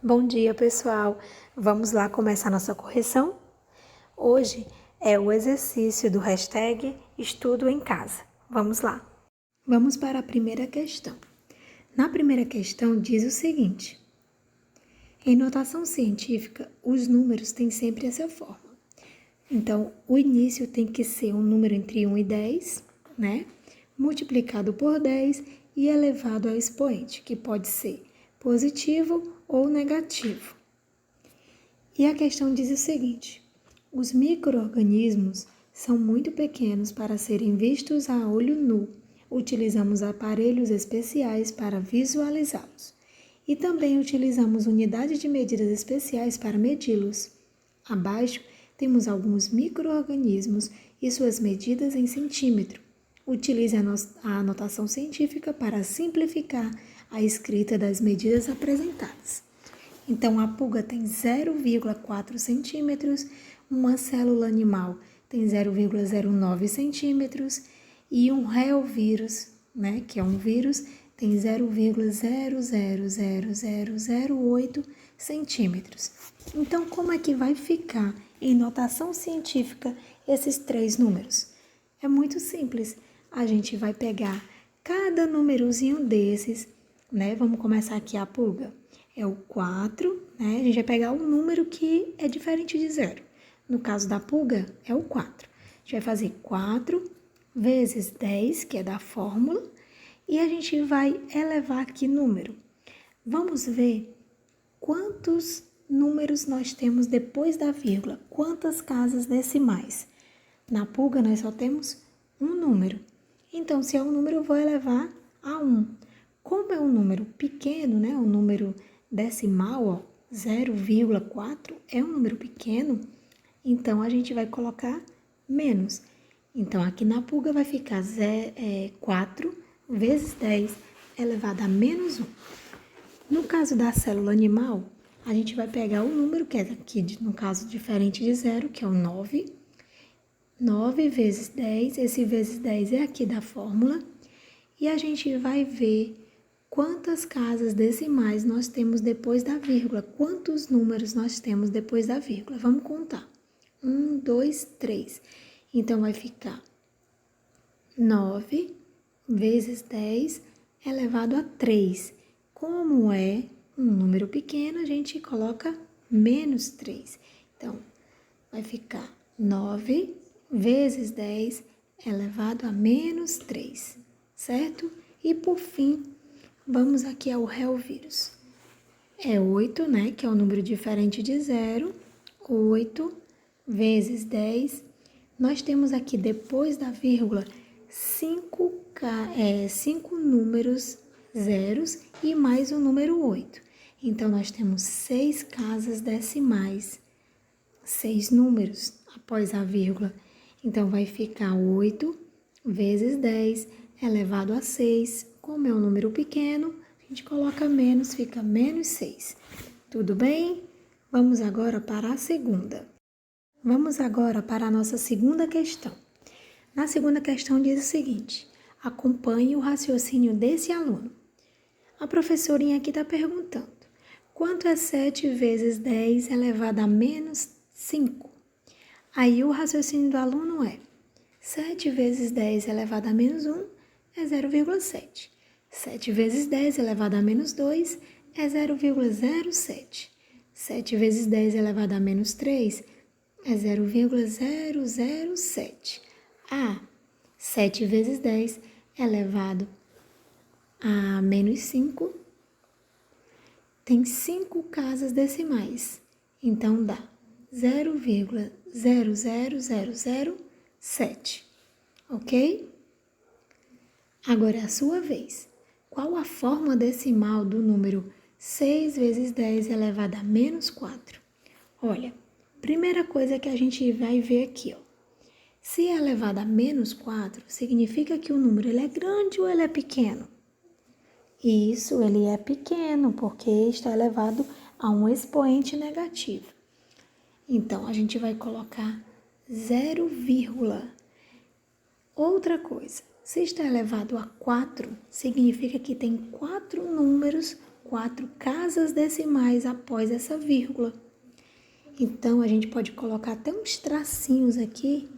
Bom dia, pessoal! Vamos lá começar nossa correção? Hoje é o exercício do hashtag Estudo em Casa. Vamos lá! Vamos para a primeira questão. Na primeira questão diz o seguinte: em notação científica, os números têm sempre essa forma. Então, o início tem que ser um número entre 1 e 10, né? Multiplicado por 10 e elevado ao expoente, que pode ser positivo ou negativo. E a questão diz o seguinte: os micro-organismos são muito pequenos para serem vistos a olho nu. Utilizamos aparelhos especiais para visualizá-los. E também utilizamos unidades de medidas especiais para medi-los. Abaixo temos alguns micro-organismos e suas medidas em centímetro. Utilize a anotação científica para simplificar a escrita das medidas apresentadas. Então, a pulga tem 0,4 centímetros, uma célula animal tem 0,09 centímetros e um reovírus, né, que é um vírus, tem 0,000008 centímetros. Então, como é que vai ficar em notação científica esses três números? É muito simples. A gente vai pegar cada númerozinho desses, né? Vamos começar aqui a pulga. É o 4, né? A gente vai pegar um número que é diferente de 0. No caso da pulga, é o 4. A gente vai fazer 4 vezes 10, que é da fórmula, e a gente vai elevar aqui número. Vamos ver quantos números nós temos depois da vírgula, quantas casas decimais. Na pulga, nós só temos um número. Então, se é um número, eu vou elevar a 1. Como é um número pequeno, né? Um número decimal, ó, 0,4 é um número pequeno, então a gente vai colocar menos. Então, aqui na pulga vai ficar 4 vezes 10 elevado a menos 1. No caso da célula animal, a gente vai pegar o número que é aqui, no caso diferente de 0, que é o 9. 9 vezes 10, esse vezes 10 é aqui da fórmula. E a gente vai ver quantas casas decimais nós temos depois da vírgula. Quantos números nós temos depois da vírgula? Vamos contar. 1, 2, 3. Então, vai ficar 9 vezes 10 elevado a 3. Como é um número pequeno, a gente coloca menos 3. Então, vai ficar 9 vezes 10 elevado a menos 3, certo? E, por fim, vamos aqui ao reovírus. É 8, né, que é um número diferente de 0. 8 vezes 10. Nós temos aqui, depois da vírgula, 5 números zeros e mais o número 8. Então, nós temos 6 casas decimais, 6 números após a vírgula. Então, vai ficar 8 vezes 10 elevado a 6. Como é um número pequeno, a gente coloca menos, fica menos 6. Tudo bem? Vamos agora para a segunda. Vamos agora para a nossa segunda questão. Na segunda questão diz o seguinte: acompanhe o raciocínio desse aluno. A professorinha aqui está perguntando: quanto é 7 vezes 10 elevado a menos 5? Aí o raciocínio do aluno é: 7 vezes 10 elevado a menos 1 é 0,7. 7 vezes 10 elevado a menos 2 é 0,07. 7 vezes 10 elevado a menos 3 é 0,007. 7 vezes 10 elevado a menos 5 tem 5 casas decimais. Então, dá 0,00007, ok? Agora é a sua vez. Qual a forma decimal do número 6 vezes 10 elevado a menos 4? Olha, primeira coisa que a gente vai ver aqui, ó. Se é elevado a menos 4, significa que o número ele é grande ou ele é pequeno? Isso, ele é pequeno, porque está elevado a um expoente negativo. Então, a gente vai colocar 0, outra coisa, se está elevado a 4, significa que tem 4 números 4 casas decimais após essa vírgula. Então, a gente pode colocar até uns tracinhos aqui,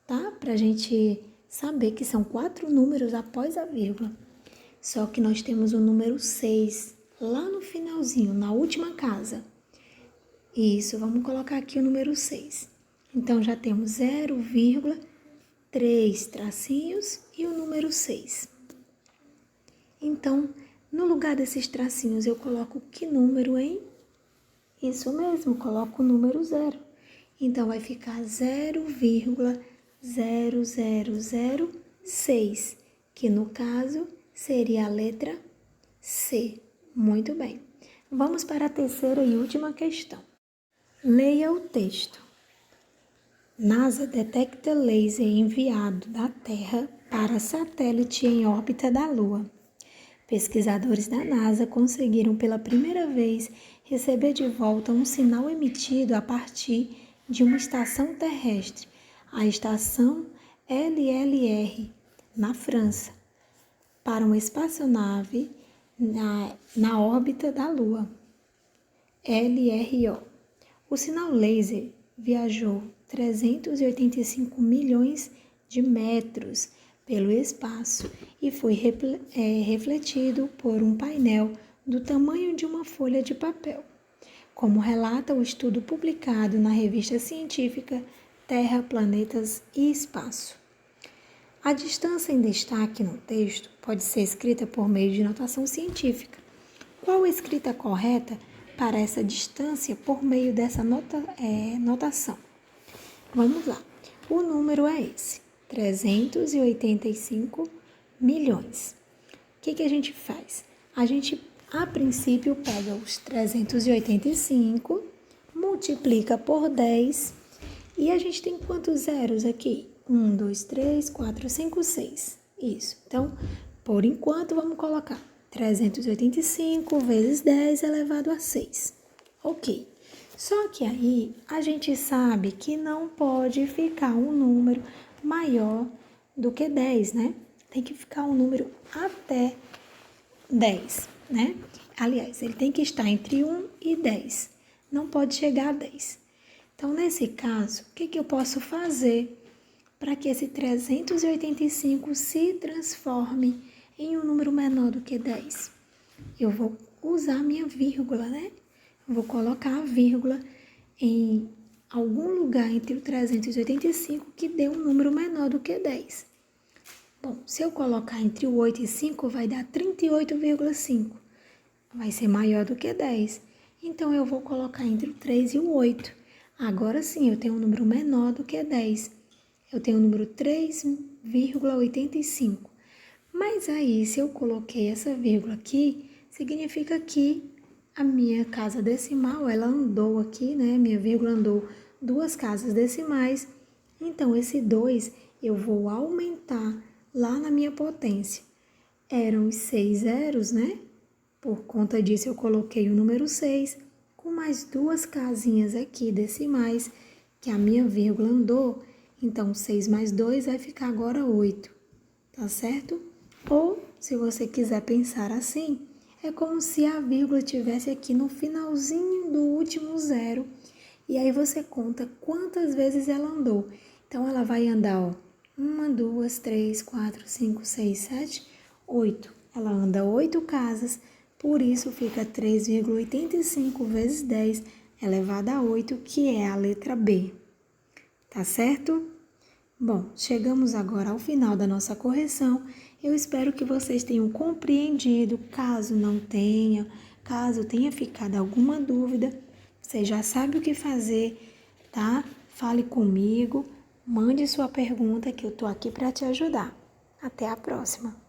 tá? Pra gente saber que são 4 números após a vírgula. Só que nós temos o número 6 lá no finalzinho, na última casa. Isso, vamos colocar aqui o número 6. Então, já temos 0,3 tracinhos e o número 6. Então, no lugar desses tracinhos, eu coloco que número, hein? Isso mesmo, coloco o número 0. Então, vai ficar 0,0006, que no caso seria a letra C. Muito bem. Vamos para a terceira e última questão. Leia o texto. NASA detecta laser enviado da Terra para satélite em órbita da Lua. Pesquisadores da NASA conseguiram pela primeira vez receber de volta um sinal emitido a partir de uma estação terrestre, a estação LLR, na França, para uma espaçonave na órbita da Lua, LRO. O sinal laser viajou 385 milhões de metros pelo espaço e foi refletido por um painel do tamanho de uma folha de papel, como relata o estudo publicado na revista científica Terra, Planetas e Espaço. A distância em destaque no texto pode ser escrita por meio de notação científica. Qual a escrita correta para essa distância por meio dessa notação? Vamos lá. O número é esse, 385 milhões. O que a gente faz? A gente, a princípio, pega os 385, multiplica por 10 e a gente tem quantos zeros aqui? 1, 2, 3, 4, 5, 6. Isso. Então, por enquanto, vamos colocar 385 vezes 10 elevado a 6. Ok. Só que aí a gente sabe que não pode ficar um número maior do que 10, né? Tem que ficar um número até 10, né? Aliás, ele tem que estar entre 1 e 10. Não pode chegar a 10. Então, nesse caso, o que eu posso fazer para que esse 385 se transforme em um número menor do que 10? Eu vou usar a minha vírgula, né? Vou colocar a vírgula em algum lugar entre o 385 que dê um número menor do que 10. Bom, se eu colocar entre o 8 e 5, vai dar 38,5. Vai ser maior do que 10. Então, eu vou colocar entre o 3 e o 8. Agora sim, eu tenho um número menor do que 10. Eu tenho o número 3,85. Mas aí, se eu coloquei essa vírgula aqui, significa que a minha casa decimal, ela andou aqui, né? Minha vírgula andou 2 casas decimais. Então, esse 2 eu vou aumentar lá na minha potência. Eram os 6 zeros, né? Por conta disso, eu coloquei o número 6, com mais 2 casinhas aqui decimais, que a minha vírgula andou. Então, 6 mais 2 vai ficar agora 8, tá certo? Ou, se você quiser pensar assim, é como se a vírgula estivesse aqui no finalzinho do último zero. E aí você conta quantas vezes ela andou. Então, ela vai andar, ó, 1, 2, 3, 4, 5, 6, 7, 8. Ela anda 8 casas, por isso fica 3,85 vezes 10 elevado a 8, que é a letra B. Tá certo? Bom, chegamos agora ao final da nossa correção. Eu espero que vocês tenham compreendido. Caso não tenham, caso tenha ficado alguma dúvida, você já sabe o que fazer, tá? Fale comigo, mande sua pergunta que eu tô aqui para te ajudar. Até a próxima!